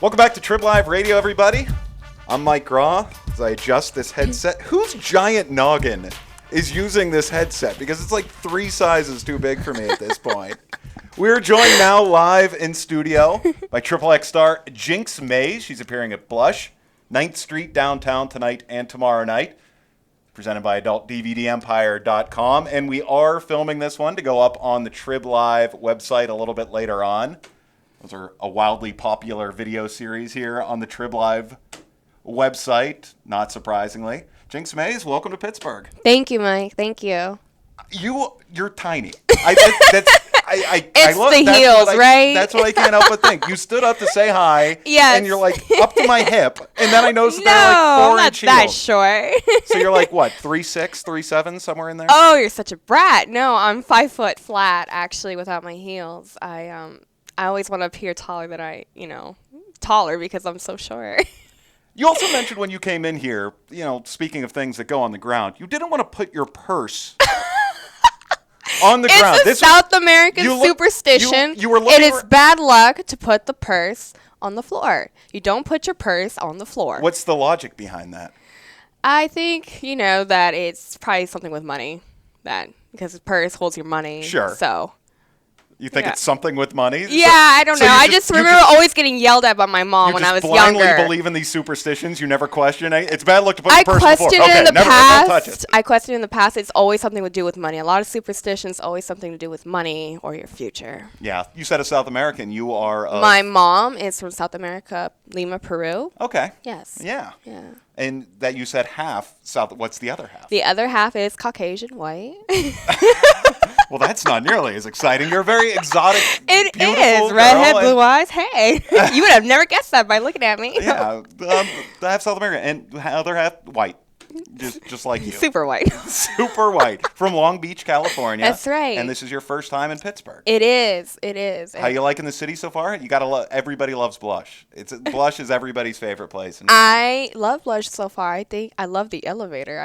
Welcome back to Trib Live Radio, everybody. I'm Mike Graw. As I adjust this headset, whose giant noggin is using this headset? Because it's like 3 sizes too big for me at this point. We're joined now live in studio by XXX star Jynx Mays. She's appearing at Blush, 9th Street downtown tonight and tomorrow night. Presented by AdultDVDEmpire.com. And we are filming this one to go up on the Trib Live website a little bit later on. Those are a wildly popular video series here on the Trib Live website, not surprisingly. Jynx Mays, welcome to Pittsburgh. Thank you, Mike. Thank you. You're tiny. It's the heels, right? That's what I can't help but think. You stood up to say hi, yes. And you're like up to my hip, and then I noticed they're like 4-inch heels. I'm not that short. So you're like what, 3'6", 3'7", somewhere in there? Oh, you're such a brat. No, I'm 5 foot flat actually without my heels. I always want to appear taller than taller because I'm so short. You also mentioned when you came in here, speaking of things that go on the ground, you didn't want to put your purse on the ground. It's a South American superstition. It is bad luck to put the purse on the floor. You don't put your purse on the floor. What's the logic behind that? I think, that it's probably something with money. Because the purse holds your money. Sure. So. You think it's something with money? Yeah, I don't know. I just remember always getting yelled at by my mom when I was younger. You blindly believe in these superstitions? You never question it? It's bad luck to put the purse on the floor. I questioned in the past. It's always something to do with money. A lot of superstitions always something to do with money or your future. Yeah. You said a South American. You are My mom is from South America, Lima, Peru. Okay. Yes. Yeah. And that you said half South. What's the other half? The other half is Caucasian, white. Well, that's not nearly as exciting. You're a very exotic, It beautiful is. Redhead, blue eyes. Hey. You would have never guessed that by looking at me. Yeah. Half South American and the other half white. Just like you. Super white. Super white. From Long Beach, California. That's right. And this is your first time in Pittsburgh. It is. It is. How you liking the city so far? You gotta love. Everybody loves Blush. Blush is everybody's favorite place. I love Blush so far. I think I love the elevator.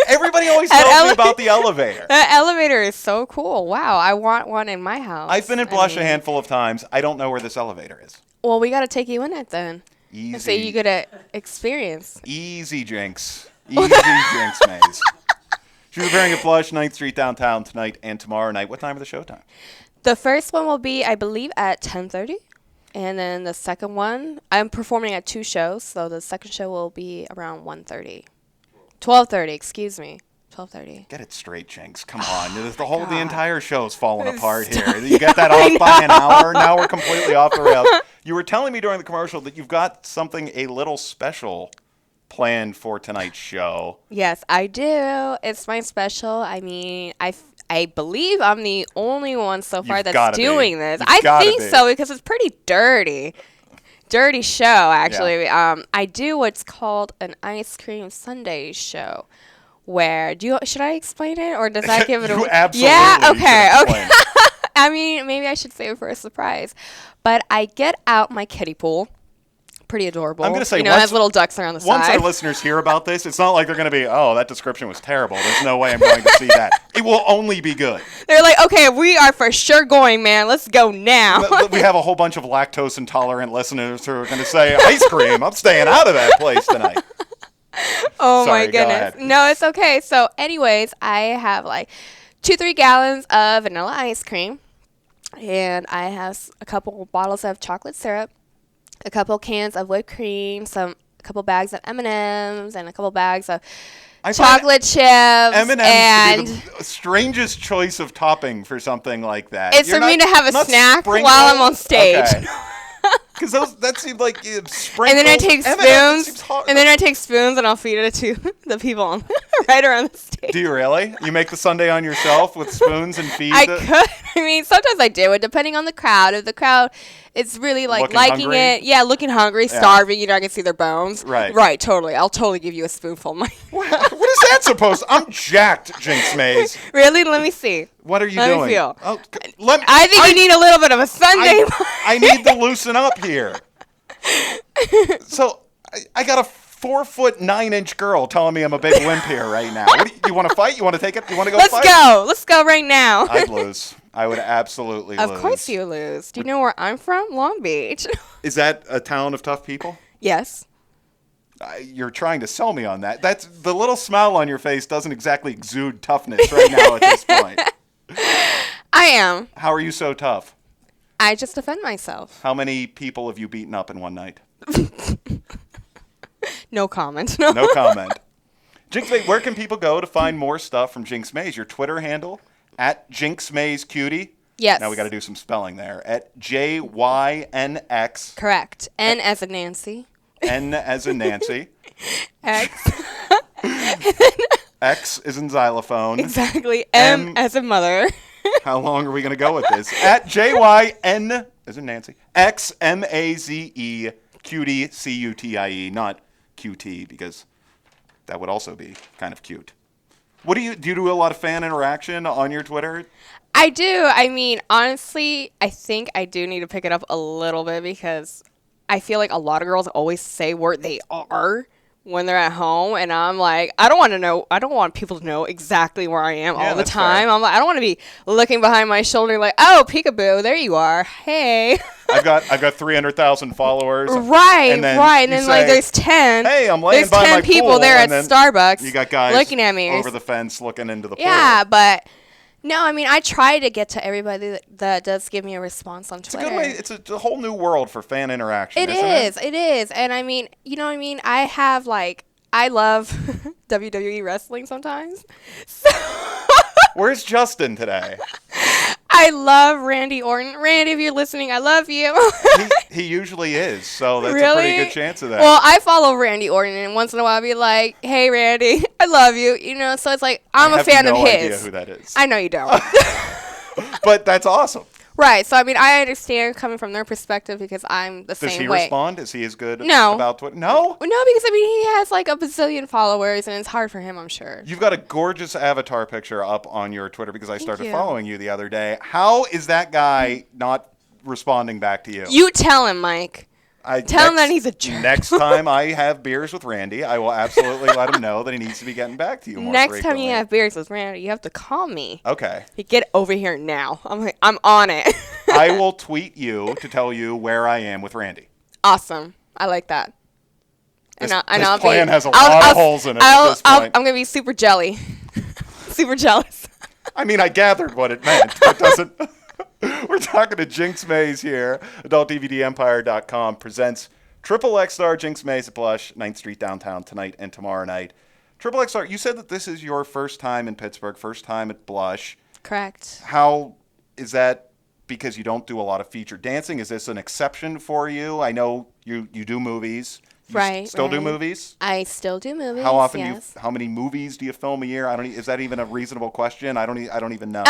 Everybody always tells me about the elevator. The elevator is so cool. Wow, I want one in my house. I've been in Blush a handful of times. I don't know where this elevator is. Well, we got to take you in it then. Easy. So you get to experience. Easy, Jynx. Easy, Jynx Mays. She's appearing at Blush, 9th Street downtown tonight and tomorrow night. What time are the showtime? The first one will be, I believe, at 10:30. And then the second one, I'm performing at 2 shows. So the second show will be around 1:30. 12:30, excuse me. 12:30. Get it straight, Jynx. Come on. The entire show's falling apart here. You get that off by an hour. Now we're completely off the rails. You were telling me during the commercial that you've got something a little special planned for tonight's show. Yes, I do. It's my special. I mean, I believe I'm the only one so far that's doing this. I think so because it's pretty dirty. Dirty show, actually. Yeah. I do what's called an ice cream sundae show. Where should I explain it or does that give it away? Absolutely. Yeah. Okay. I mean, maybe I should save it for a surprise. But I get out my kiddie pool. Pretty adorable. I'm going to say, it has little ducks around the side. Once our listeners hear about this, it's not like they're going to be, oh, that description was terrible. There's no way I'm going to see that. It will only be good. They're like, okay, we are for sure going, man. Let's go now. We have a whole bunch of lactose intolerant listeners who are going to say, ice cream, I'm staying out of that place tonight. Oh, sorry, my goodness. No, it's okay. So anyways, I have like 2-3 gallons of vanilla ice cream. And I have a couple bottles of chocolate syrup. A couple cans of whipped cream, a couple bags of M&Ms, and a couple bags of chocolate chips. M&Ms and the strangest choice of topping for something like that. It's for me to have a snack while I'm on stage. Okay. Because that seemed like sprinkles. And then I take spoons, and I'll feed it to the people right around the stage. Do you really? You make the sundae on yourself with spoons and feed I could. I mean, sometimes I do it, depending on the crowd. If the crowd is really liking hungry. It, looking hungry, starving, I can see their bones. Right, totally. I'll totally give you a spoonful. What is that supposed to? I'm jacked, Jynx Mays. Really? Let me see. What are you doing? Let me feel. Oh, I think you need a little bit of a sundae. I need to loosen up here. So I got a 4' 9" girl telling me I'm a big wimp here right now. You want to fight? You want to take it? You want to go fight? Let's go right now. I'd lose. I would absolutely lose. Of course you lose. Do you know where I'm from? Long Beach. Is that a town of tough people? Yes. You're trying to sell me on that. That's the little smile on your face doesn't exactly exude toughness right now at this point. I am. How are you so tough? I just defend myself. How many people have you beaten up in one night? No comment. No comment. Jynx Maze, where can people go to find more stuff from Jynx Maze? Your Twitter handle, at Jynx Maze Cutie. Yes. Now we got to do some spelling there. At JYNX. Correct. N as in Nancy. N as in Nancy. X. X is in xylophone. Exactly. M as in mother. How long are we going to go with this? At JYN as in Nancy. XMAZE Cutie CUTIE, not QT, because that would also be kind of cute. Do you do a lot of fan interaction on your Twitter? I do. I mean, honestly, I think I do need to pick it up a little bit because I feel like a lot of girls always say where they are when they're at home, and I'm like, I don't want people to know exactly where I am all the time. Fair. I'm like, I don't want to be looking behind my shoulder like, oh, peekaboo, there you are. Hey. I've got 300,000 followers. Right, and then like there's 10. Hey, I'm laying by my pool. There's 10 people there at Starbucks. You got guys looking at me over the fence looking into the pool. Yeah, but no, I mean, I try to get to everybody that does give me a response on Twitter. It's a good way. It's a whole new world for fan interaction. It is. And I mean, you know what I mean? I have I love WWE wrestling sometimes. So where's Justin today? I love Randy Orton. Randy, if you're listening, I love you. he usually is, so that's a pretty good chance of that. Well, I follow Randy Orton, and once in a while I'll be like, hey, Randy, I love you. You know, so it's like, I'm a fan of his. I have no idea who that is. I know you don't. But that's awesome. Right, so I mean, I understand coming from their perspective because I'm the same way. Does he respond? Is he as good No. about Twitter? No? No, because I mean, he has like a bazillion followers, and it's hard for him, I'm sure. You've got a gorgeous avatar picture up on your Twitter because I started following you the other day. How is that guy not responding back to you? You tell him, Mike. Tell him that he's a jerk. Next time I have beers with Randy, I will absolutely let him know that he needs to be getting back to you more frequently. Next time you have beers with Randy, you have to call me. Okay. Get over here now. I'm on it. I will tweet you to tell you where I am with Randy. Awesome. I like that. This plan has a lot of holes in it at this point. I'm going to be super jelly. Super jealous. I mean, I gathered what it meant. It doesn't... We're talking to Jynx Maze here. AdultDVDEmpire.com presents Triple X Star Jynx Maze at Blush, 9th Street downtown tonight and tomorrow night. Triple X Star, you said that this is your first time in Pittsburgh, first time at Blush. Correct. How is that because you don't do a lot of featured dancing? Is this an exception for you? I know you do movies. You still do movies? I still do movies. How often how many movies do you film a year? Is that even a reasonable question? I don't even know.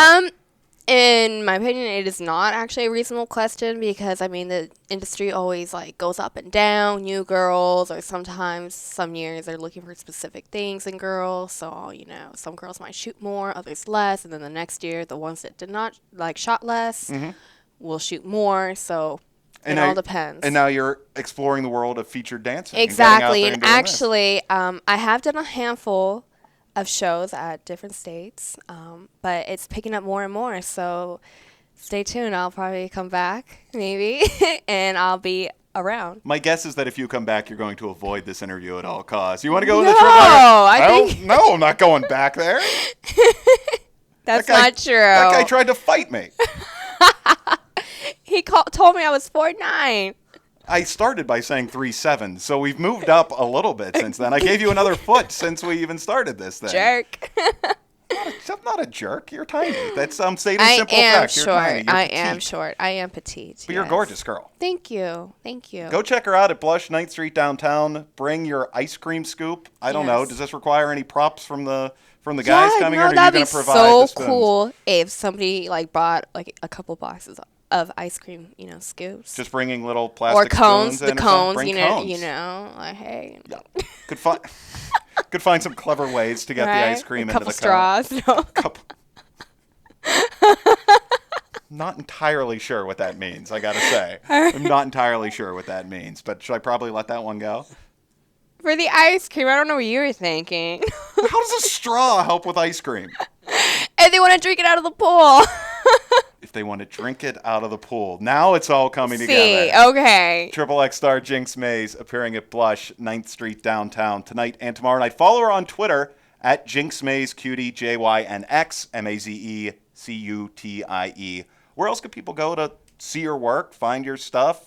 In my opinion, it is not actually a reasonable question because, I mean, the industry always, goes up and down. New girls, or sometimes some years they're looking for specific things in girls. So, some girls might shoot more, others less. And then the next year, the ones that did not, shot less will shoot more. So it all depends. And now you're exploring the world of featured dancing. Exactly. And actually, I have done a handful of shows at different states, but it's picking up more and more, so stay tuned. I'll probably come back, maybe, and I'll be around. My guess is that if you come back, you're going to avoid this interview at all costs. You want to go in the triple? No, I'm not going back there. That's not true. That guy tried to fight me. He told me I was 4'9". I started by saying 3'7", so we've moved up a little bit since then. I gave you another foot since we even started this thing. Jerk. I'm not a jerk. You're tiny. That's stating simple fact. You're tiny. I am short. I am petite. But you're a gorgeous girl. Thank you. Go check her out at Blush, 9th Street downtown. Bring your ice cream scoop. I don't know. Does this require any props from the guys coming here? Or are you going to provide the spoons? So cool if somebody brought a couple boxes of ice cream, scoops. Just bringing little plastic spoons. Or cones, the cones, cones. hey. Yeah. Could find some clever ways to get the ice cream into the straws. No. Not entirely sure what that means, I gotta say. I'm not entirely sure what that means, but should I probably let that one go? For the ice cream, I don't know what you were thinking. How does a straw help with ice cream? And they want to drink it out of the pool. if they want to drink it out of the pool. Now it's all coming together. Okay. XXX star Jynx Maze appearing at Blush, 9th Street downtown tonight and tomorrow night. Follow her on Twitter at Jynx Maze Cutie, JYNX MAZECUTIE. Where else could people go to see your work, find your stuff,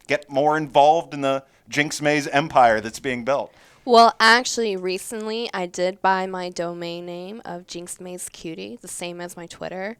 get more involved in the Jynx Maze empire that's being built? Well, actually, recently I did buy my domain name of Jynx Maze Cutie, the same as my Twitter.